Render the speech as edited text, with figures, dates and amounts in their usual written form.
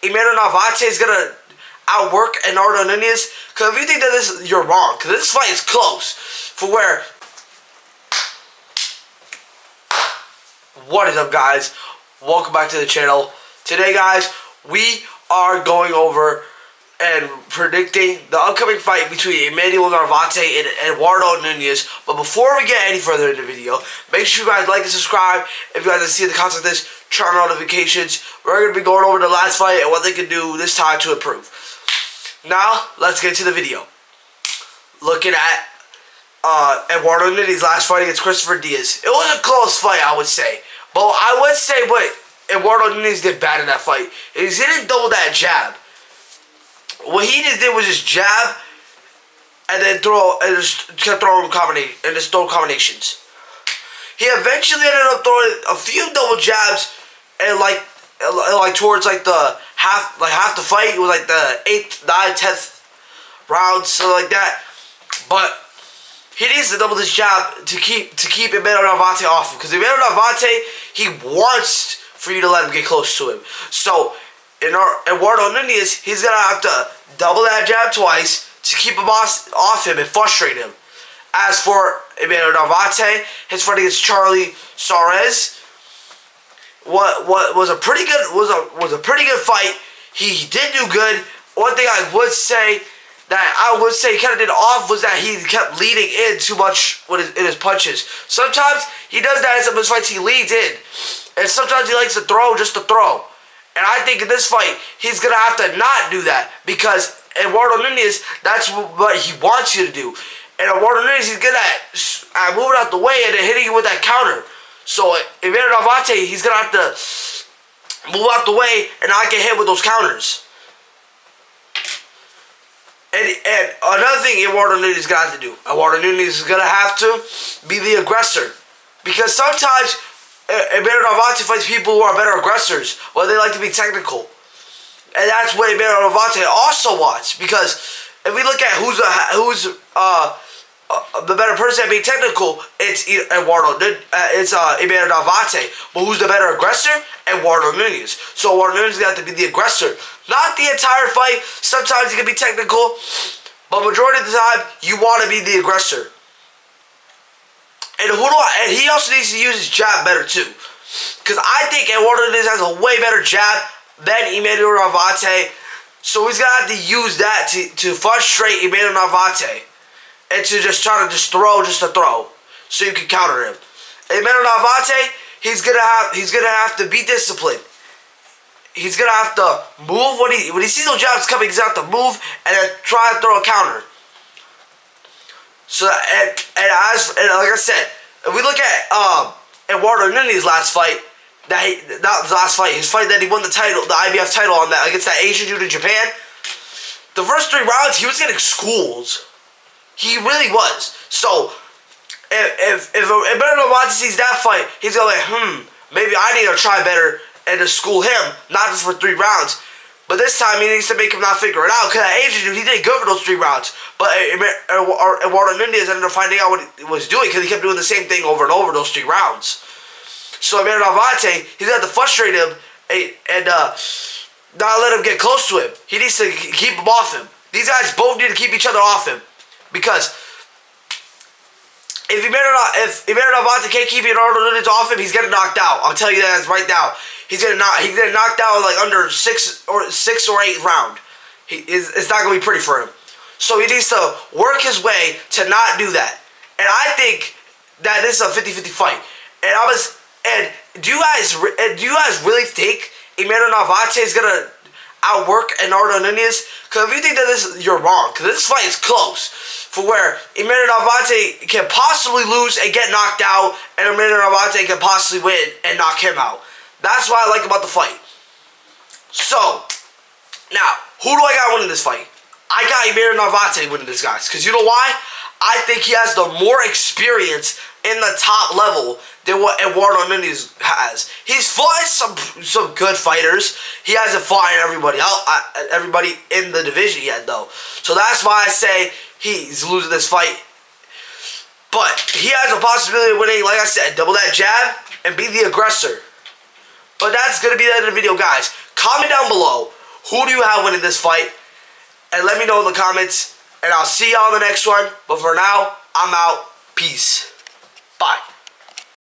Emanuel Navarrete is gonna outwork Eduardo Nunez. Because if you think that this, you're wrong. Because this fight is close. For where... What is up, guys? Welcome back to the channel. Today, guys, we are going over and predicting the upcoming fight between Emanuel Navarrete and Eduardo Nunez. But before we get any further in the video, make sure you guys like and subscribe. If you guys want to see the content of this, turn on notifications. We're going to be going over the last fight and what they can do this time to improve. Now, let's get to the video. Looking at Eduardo Nunez's last fight against Christopher Diaz. It was a close fight, I would say. But I would say what Eduardo Nunez did bad in that fight is he didn't double that jab. What he just did was just jab and then just kept throwing combinations. He eventually ended up throwing a few double jabs and like towards like the half the fight. It was like the 8th, 9th, 10th round, something like that. But he needs to double this jab to keep Emanuel Navarrete off him, because Emanuel Navarrete, he wants for you to let him get close to him. So Eduardo Nunez, he's gonna have to double that jab twice to keep him off him and frustrate him. As for Emanuel Navarrete, his fight against Charlie Suarez was a pretty good fight. He did do good. One thing I would say he kind of did off was that he kept leading in too much in his punches. Sometimes he does that in some of his fights. He leads in, and sometimes he likes to throw just to throw. And I think in this fight, he's going to have to not do that, because Eduardo Nunez, that's what he wants you to do. And Eduardo Nunez, he's good at moving out the way and then hitting you with that counter. So Emanuel Navarrete, he's going to have to move out the way and not get hit with those counters. And another thing Eduardo Nunez is going to have to do, Eduardo Nunez is going to have to be the aggressor. Because sometimes Emanuel Navarrete fights people who are better aggressors, but they like to be technical. And that's what Emanuel Navarrete also wants. Because if we look at who's the better person at being technical, it's Emanuel Navarrete. But who's the better aggressor? Eduardo Nunez. So Eduardo Nunez got to be the aggressor. Not the entire fight. Sometimes he can be technical, but majority of the time, you want to be the aggressor. And he also needs to use his jab better too. Because I think Eduardo Nunez has a way better jab than Emanuel Navarrete. So he's going to have to use that to frustrate Emanuel Navarrete. And to just try to throw just to throw. So you can counter him. Emanuel Navarrete, he's gonna have to be disciplined. He's gonna have to move when he sees those jabs coming, he's gonna have to move and then try to throw a counter. So and like I said, if we look at Eduardo Nunez's last fight, his fight that he won the title, the IBF title on that against that Asian dude in Japan, the first 3 rounds he was getting schooled. He really was. So if Emanuel Navarrete sees that fight, he's gonna like, maybe I need to try better and to school him, not just for 3 rounds. But this time he needs to make him not figure it out, because that Asian dude, he did good for those 3 rounds. But Eduardo Nunez ended up finding out what he was doing, because he kept doing the same thing over and over those 3 rounds. So Emanuel Navarrete, he's got to frustrate him and not let him get close to him. He needs to keep him off him. These guys both need to keep each other off him, because if Emanuel Navarrete can't keep Eduardo Nunez off him, he's getting knocked out. I'll tell you that right now. He's getting knocked out like under 6th or 8th round. It's not gonna be pretty for him. So he needs to work his way to not do that. And I think that this is a 50-50 fight. And do you guys really think Emanuel Navarrete is gonna outwork Eduardo Nunez? Because if you think that you're wrong. Because this fight is close. For where Emanuel Navarrete can possibly lose and get knocked out, and Emanuel Navarrete can possibly win and knock him out. That's what I like about the fight. So, now, who do I got winning this fight? I got Emanuel Navarrete winning this, guys. Because you know why? I think he has the more experience in the top level than what Eduardo Nunez has. He's fought some good fighters. He hasn't fought everybody in the division yet, though. So that's why I say he's losing this fight. But he has a possibility of winning, like I said, double that jab and be the aggressor. But that's going to be the end of the video, guys. Comment down below Who do you have winning this fight? And let me know in the comments. And I'll see y'all in the next one. But for now, I'm out. Peace. Bye.